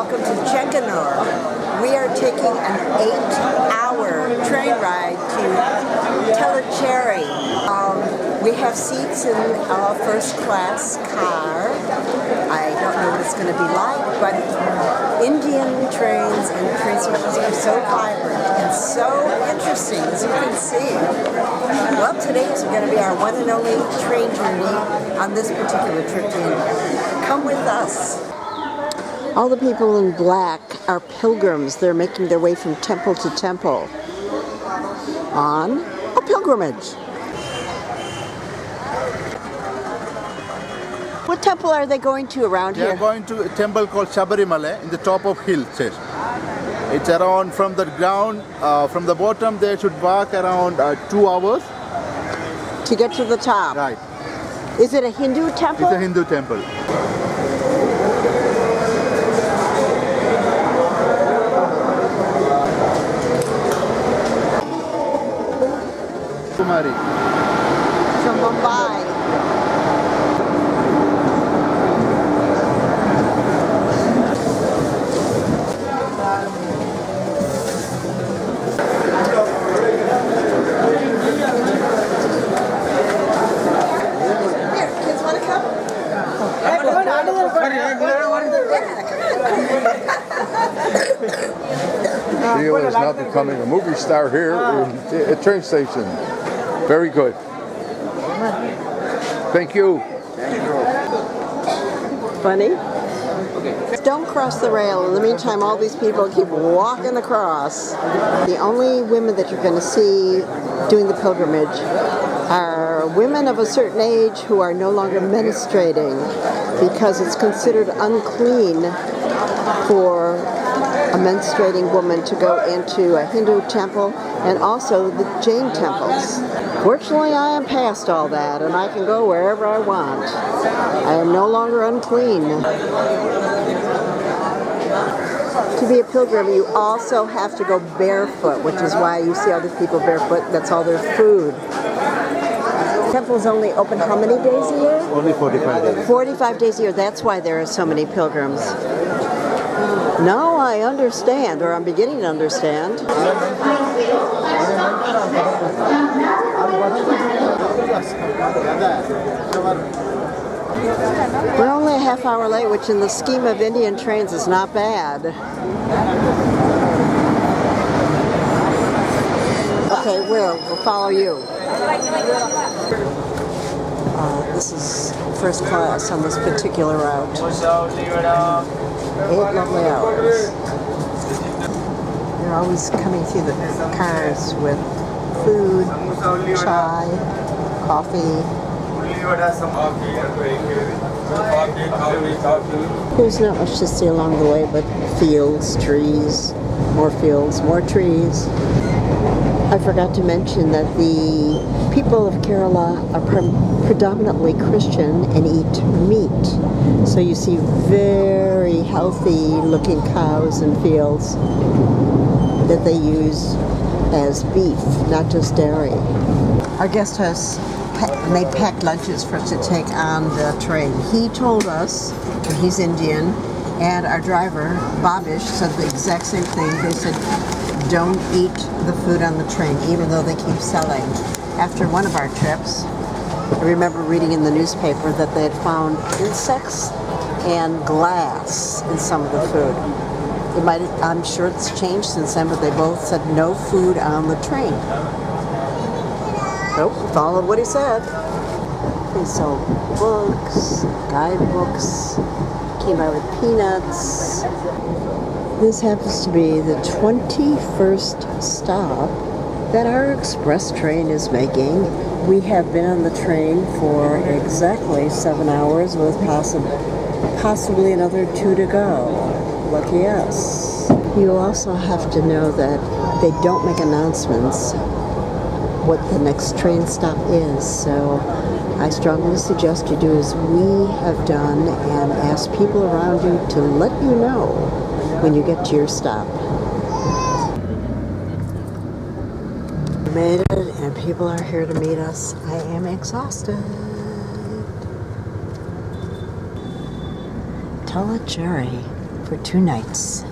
welcome to Chengannur. We are taking an 8-hour train ride to Tellicherry. We have seats in our first class car. I don't know what it's going to be like, but Indian trains and train stations are so vibrant and so interesting, as you can see. Well, today is going to be our one and only train journey on this particular trip to India. Come with us. All the people in black are pilgrims. They're making their way from temple to temple on a pilgrimage. What temple are they going to around here? They are going to a temple called Shabarimala in the top of hill. It's around from the ground, from the bottom they should walk around 2 hours. To get to the top? Right. Is it a Hindu temple? It's a Hindu temple. Kumari. From Mumbai. Feel is not becoming a movie star here at train station. Very good. Thank you. Funny? Don't cross the rail. In the meantime, all these people keep walking across. The only women that you're going to see doing the pilgrimage are women of a certain age who are no longer menstruating because it's considered unclean for a menstruating woman to go into a Hindu temple and also the Jain temples. Fortunately, I am past all that and I can go wherever I want. I am no longer unclean. To be a pilgrim, you also have to go barefoot, which is why you see all these people barefoot. That's all their food. The temple is only open how many days a year? Only 45 days. 45 days a year. That's why there are so many pilgrims. Now I understand, or I'm beginning to understand. We're only a half hour late, which in the scheme of Indian trains is not bad. Okay, we'll follow you. This is first class on this particular route. 8 lovely hours. They're always coming through the cars with food, chai, coffee. There's not much to see along the way but fields, trees, more trees. I forgot to mention that the people of Kerala are predominantly Christian and eat meat. So you see very healthy looking cows in fields that they use as beef, not just dairy. Our guest house made packed lunches for us to take on the train. He told us, and he's Indian, and our driver, Babish, said the exact same thing. They said, don't eat the food on the train, even though they keep selling. After one of our trips, I remember reading in the newspaper that they had found insects and glass in some of the food. I'm sure it's changed since then, but they both said no food on the train. So, we followed what he said. They sold books, guidebooks, came out with peanuts. This happens to be the 21st stop that our express train is making. We have been on the train for exactly 7 hours with possibly another 2 to go. Lucky us. You also have to know that they don't make announcements what the next train stop is, so I strongly suggest you do as we have done and ask people around you to let you know when you get to your stop. We made it and people are here to meet us. I am exhausted. Tellicherry. for 2 nights.